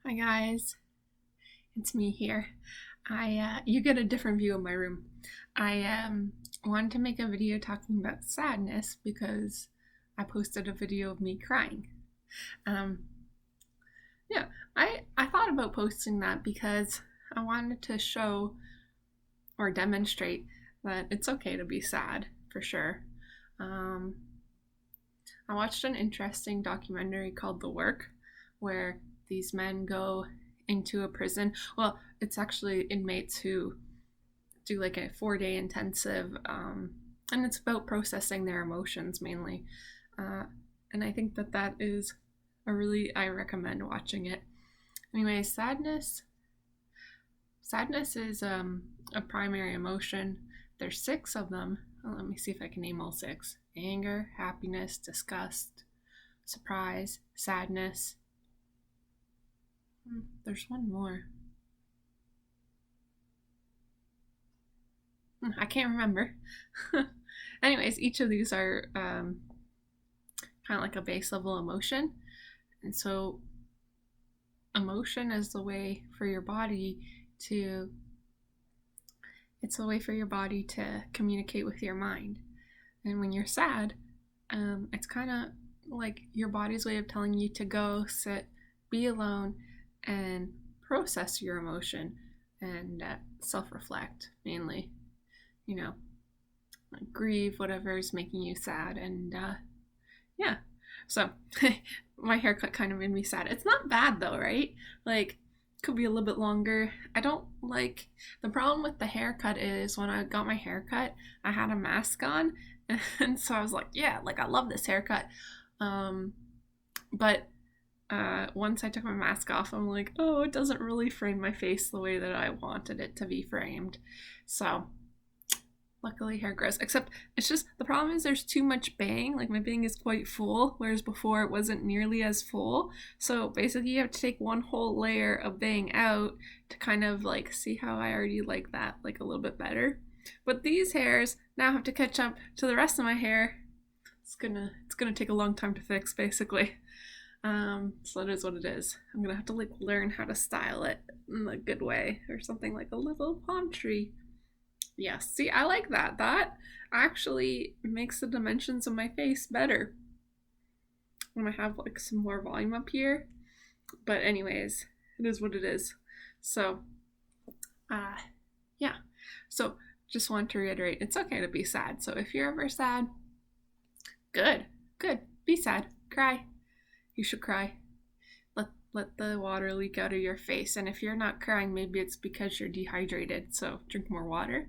Hi guys, it's me here. You get a different view of my room. I wanted to make a video talking about sadness because I posted a video of me crying. Um, yeah, I thought about posting that because I wanted to show or demonstrate that it's okay to be sad for sure. Um, I watched an interesting documentary called The Work, where these men go into a prison. Well, it's actually inmates who do like a 4 day intensive, and it's about processing their emotions mainly. Uh, and I think that that is I recommend watching it. Anyway, sadness is a primary emotion. There's six of them. Well, let me see if I can name all six: anger, happiness, disgust, surprise, sadness. There's one more. I can't remember. Anyways, each of these are kind of like a base level emotion. And so, emotion is the way for your body to it's a way for your body to communicate with your mind. And when you're sad, it's kind of like your body's way of telling you to go sit, be alone, and process your emotion and self-reflect mainly. You know, like grieve whatever is making you sad, and yeah. So my haircut kind of made me sad. It's not bad though, right? Like, could be a little bit longer. I don't like the problem with the haircut is when I got my haircut, I had a mask on, and so I was like, yeah, like I love this haircut. Um, but once I took my mask off, I'm like, oh, it doesn't really frame my face the way that I wanted it to be framed. So luckily hair grows, except it's just the problem is there's too much bang. Like my bang is quite full, whereas before it wasn't nearly as full. So basically you have to take one whole layer of bang out to kind of like see how I already like that like a little bit better. But these hairs now have to catch up to the rest of my hair. It's gonna take a long time to fix basically. So it is what it is. I'm gonna have to like learn how to style it in a good way or something like a little palm tree. Yes, see, I like that. That actually makes the dimensions of my face better when I have like some more volume up here. But anyways, it is what it is. So, uh, yeah. So just want to reiterate, it's okay to be sad. So if you're ever sad, good, good, be sad, cry. You should cry. Let the water leak out of your face. And if you're not crying, maybe it's because you're dehydrated. So drink more water.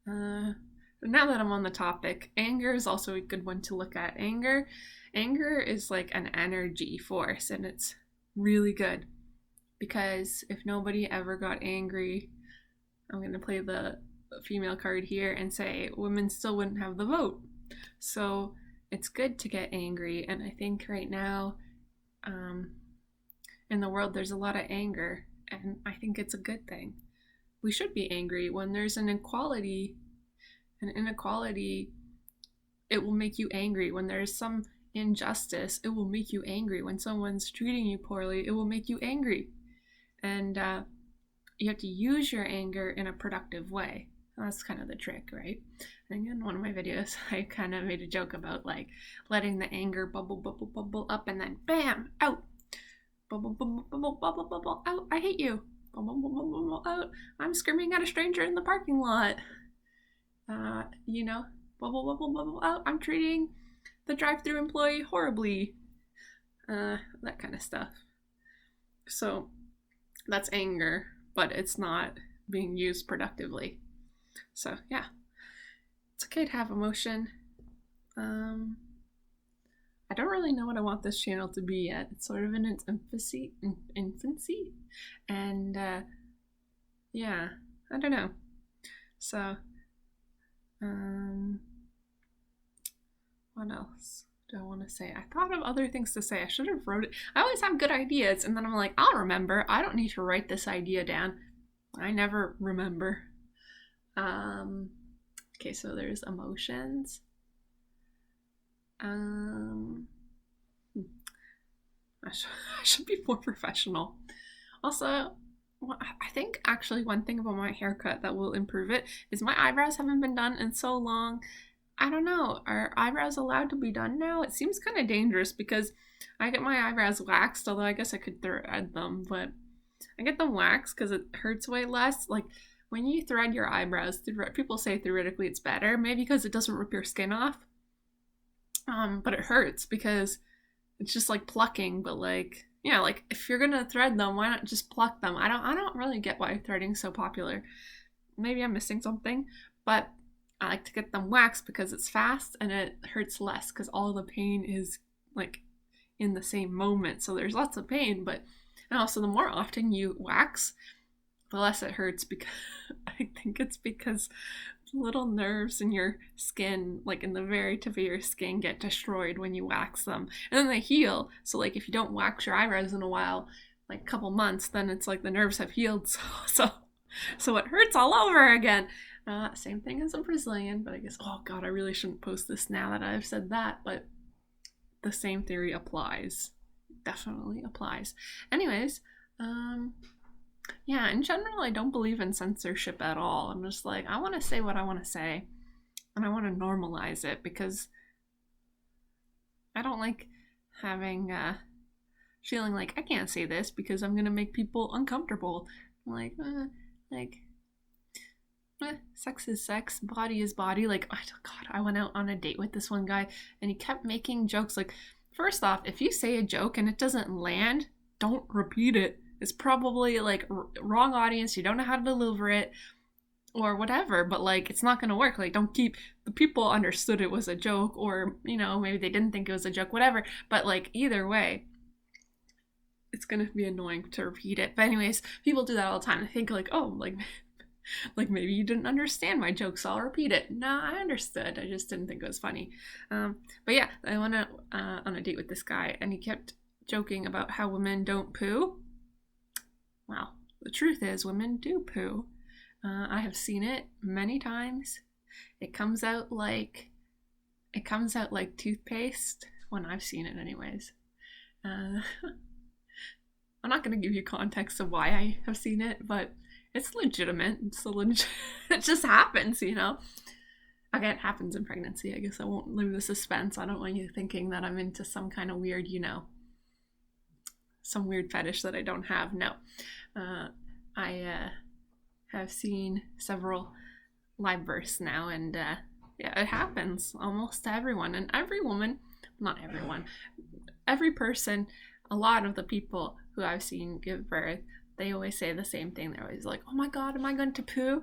Now that I'm on the topic, anger is also a good one to look at. Anger is like an energy force, and it's really good because if nobody ever got angry, I'm going to play the female card here and say women still wouldn't have the vote. So it's good to get angry, and I think right now, um, in the world, there's a lot of anger, and I think it's a good thing. We should be angry when there's an inequality. It will make you angry when there's some injustice. It will make you angry when someone's treating you poorly. It will make you angry, and you have to use your anger in a productive way. That's kind of the trick, right? I think in one of my videos, I kind of made a joke about like letting the anger bubble up and then bam, out. Bubble, out. I hate you. Bubble, out. I'm screaming at a stranger in the parking lot. You know, bubble, out. I'm treating the drive-through employee horribly. That kind of stuff. So that's anger, but it's not being used productively. So yeah, it's okay to have emotion. I don't really know what I want this channel to be yet. It's sort of in its infancy, and yeah, I don't know. So, what else do I want to say? I thought of other things to say. I should have wrote it. I always have good ideas, and then I'm like, I'll remember. I don't need to write this idea down. I never remember. Okay, so there's emotions. I I should be more professional. Also, I think actually one thing about my haircut that will improve it is my eyebrows haven't been done in so long. I don't know. Are eyebrows allowed to be done now? It seems kind of dangerous because I get my eyebrows waxed, although I guess I could thread them, but I get them waxed because it hurts way less. Like when you thread your eyebrows, people say theoretically it's better, maybe because it doesn't rip your skin off. But it hurts because it's just like plucking, but like yeah, like if you're gonna thread them, why not just pluck them? I don't really get why threading's so popular. Maybe I'm missing something, but I like to get them waxed because it's fast and it hurts less because all the pain is like in the same moment. So there's lots of pain, but and also the more often you wax, the less it hurts because I think it's because little nerves in your skin, like in the very tip of your skin, get destroyed when you wax them. And then they heal. So like if you don't wax your eyebrows in a while, like a couple months, then it's like the nerves have healed. So it hurts all over again. Same thing as a Brazilian, but I guess, oh God, I really shouldn't post this now that I've said that, but the same theory applies. Definitely applies. Anyways, yeah, in general, I don't believe in censorship at all. I'm just like, I want to say what I want to say, and I want to normalize it because I don't like having, feeling like I can't say this because I'm gonna make people uncomfortable. Like, sex is sex, body is body. Like, oh God, I went out on a date with this one guy, and he kept making jokes. Like, first off, if you say a joke and it doesn't land, don't repeat it. It's probably like wrong audience, you don't know how to deliver it or whatever, but like it's not going to work. Like don't keep the people understood it was a joke, or you know, maybe they didn't think it was a joke, whatever, but like either way it's going to be annoying to repeat it. But anyways, people do that all the time. I think like, oh, like maybe you didn't understand my joke, so I'll repeat it. No, I understood, I just didn't think it was funny. But yeah, I went on a date with this guy and he kept joking about how women don't poo. Well, the truth is women do poo. I have seen it many times. It comes out like toothpaste when I've seen it anyways. I'm not going to give you context of why I have seen it, but it's legitimate. It just happens, you know. Okay, it happens in pregnancy. I guess I won't leave the suspense. I don't want you thinking that I'm into some kind of weird, you know, some weird fetish that I don't have. No. I have seen several live births now, and yeah, it happens almost to everyone. And every woman, not everyone, every person, a lot of the people who I've seen give birth, they always say the same thing. They're always like, oh my God, am I going to poo?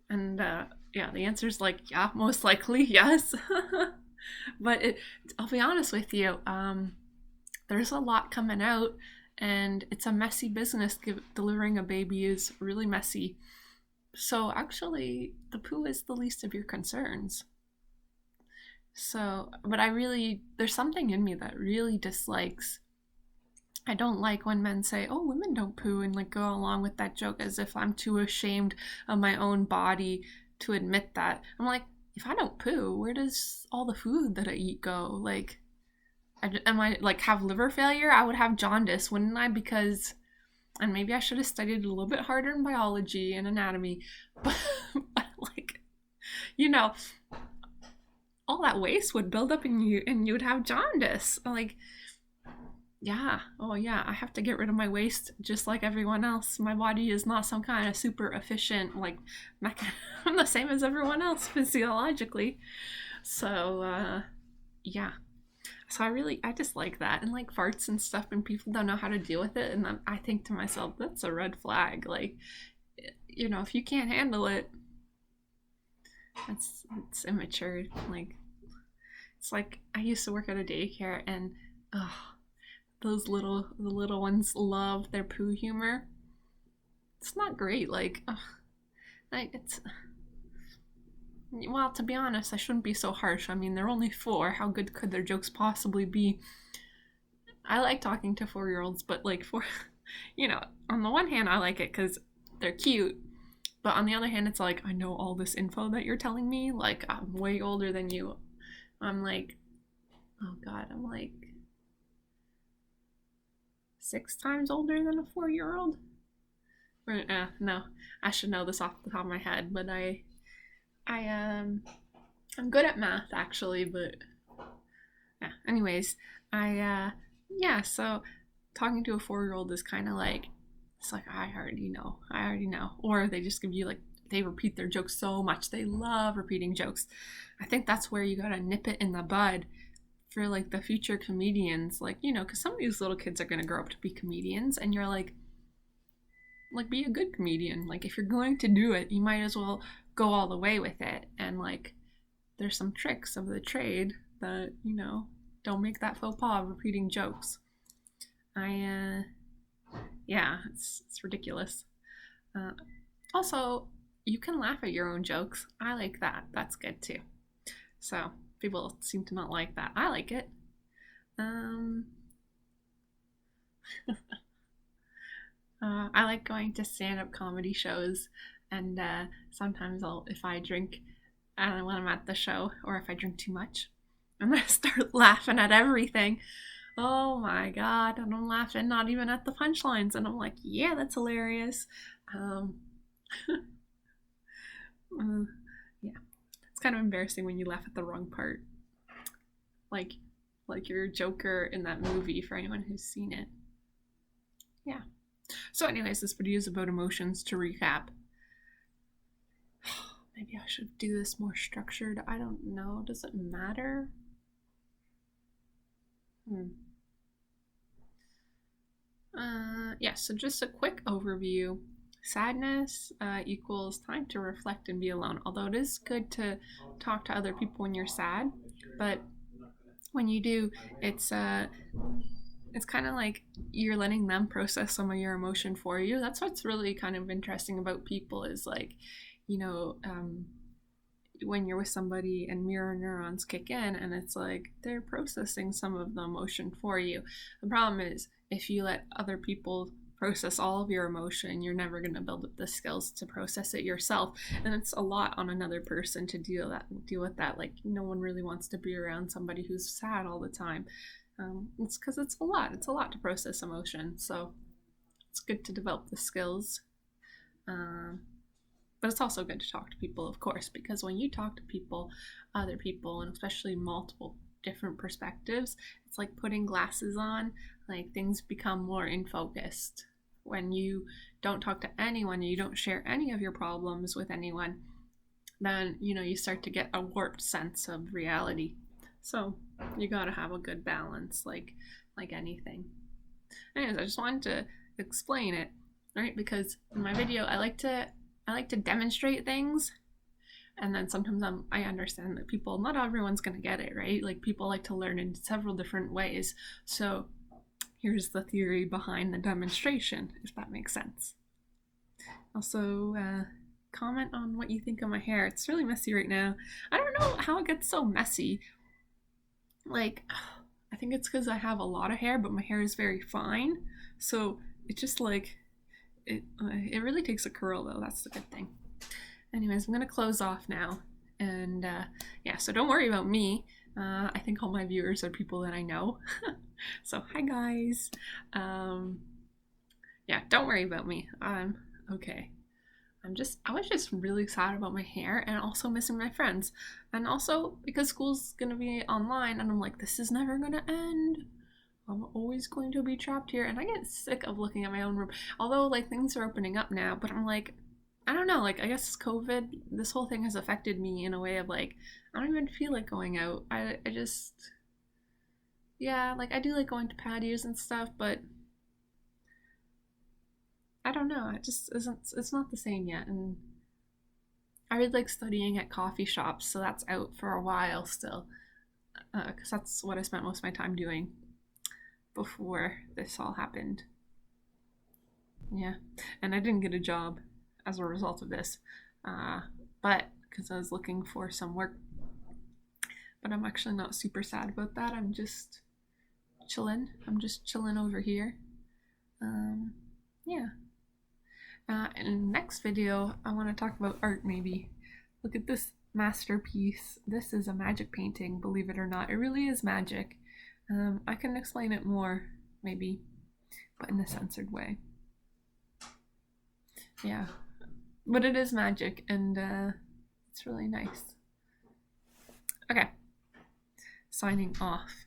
And yeah, the answer is like, yeah, most likely, yes. But I'll be honest with you, there's a lot coming out, and it's a messy business. Delivering a baby is really messy. So actually, the poo is the least of your concerns. So, but there's something in me that really dislikes. I don't like when men say, oh, women don't poo, and like go along with that joke as if I'm too ashamed of my own body to admit that. I'm like, if I don't poo, where does all the food that I eat go? Like, am I like have liver failure? I would have jaundice, wouldn't I? Because, and maybe I should have studied a little bit harder in biology and anatomy, but like, you know, all that waste would build up in you, and you would have jaundice. Like, yeah, oh yeah, I have to get rid of my waste just like everyone else. My body is not some kind of super efficient like I'm the same as everyone else physiologically. So yeah. So I just like that, and like farts and stuff, and people don't know how to deal with it, and then I think to myself, that's a red flag. Like, you know, if you can't handle it, it's immature. Like, it's like I used to work at a daycare, and the little ones love their poo humor. It's not great. Like it's. Well, to be honest, I shouldn't be so harsh. I mean, they're only 4. How good could their jokes possibly be? I like talking to 4-year-olds, but like you know, on the one hand, I like it because they're cute. But on the other hand, it's like, I know all this info that you're telling me. Like, I'm way older than you. I'm like, oh God, I'm like, 6 times older than a 4-year-old. No, I should know this off the top of my head, but I'm good at math actually, but yeah. Anyways, yeah. So talking to a 4-year-old is kind of like it's like I already know, or they just give you like they repeat their jokes so much. They love repeating jokes. I think that's where you gotta nip it in the bud for like the future comedians, like because some of these little kids are gonna grow up to be comedians, and you're like be a good comedian. Like if you're going to do it, you might as well go all the way with it. And like there's some tricks of the trade that don't make that faux pas of repeating jokes. Yeah, it's ridiculous. Also, you can laugh at your own jokes. I like that. That's good too. So people seem to not like that. I like it. I like going to stand-up comedy shows, and sometimes if I drink, when I'm at the show, or if I drink too much, I'm gonna start laughing at everything. Oh my god, and I'm laughing not even at the punchlines, and I'm like, yeah, that's hilarious. Um, yeah, it's kind of embarrassing when you laugh at the wrong part, like your Joker in that movie. For anyone who's seen it, yeah. So, anyways, this video is about emotions. To recap, maybe I should do this more structured. I don't know. Does it matter? Yeah, so just a quick overview. Sadness equals time to reflect and be alone. Although it is good to talk to other people when you're sad, but when you do, it's kind of like you're letting them process some of your emotion for you. That's what's really kind of interesting about people is like, when you're with somebody and mirror neurons kick in, and it's like they're processing some of the emotion for you. The problem is if you let other people process all of your emotion, you're never going to build up the skills to process it yourself, and it's a lot on another person to deal with that. Like no one really wants to be around somebody who's sad all the time. It's because it's a lot to process emotion, so it's good to develop the skills. But it's also good to talk to people, of course, because when you talk to people, other people, and especially multiple different perspectives, it's like putting glasses on. Like things become more in focused. When you don't talk to anyone, you don't share any of your problems with anyone, then you start to get a warped sense of reality. So you gotta have a good balance, like anything. Anyways, I just wanted to explain it, right? Because in my video, I like to demonstrate things, and then sometimes I understand that not everyone's gonna get it, right? Like people like to learn in several different ways. So here's the theory behind the demonstration, if that makes sense. Also, comment on what you think of my hair. It's really messy right now. I don't know how it gets so messy. Like, I think it's because I have a lot of hair, but my hair is very fine. So it just like, it really takes a curl though. That's the good thing. Anyways, I'm gonna close off now. And yeah, so don't worry about me. I think all my viewers are people that I know. So hi guys. Yeah, don't worry about me. I'm okay. I was just really sad about my hair and also missing my friends. And also because school's gonna be online, and I'm like, this is never gonna end. I'm always going to be trapped here, and I get sick of looking at my own room. Although like things are opening up now, but I'm like, I don't know, like I guess COVID, this whole thing has affected me in a way of like, I don't even feel like going out. I just, yeah, like I do like going to patios and stuff, but I don't know, it just it's not the same yet. And I really like studying at coffee shops, so that's out for a while still, because that's what I spent most of my time doing before this all happened. Yeah, and I didn't get a job as a result of this, but because I was looking for some work. But I'm actually not super sad about that. I'm just chilling. I'm just chilling over here. Yeah. In the next video, I want to talk about art maybe. Look at this masterpiece. This is a magic painting, believe it or not. It really is magic. I can explain it more, maybe. but in a censored way. Yeah, but it is magic, and it's really nice. Okay, signing off.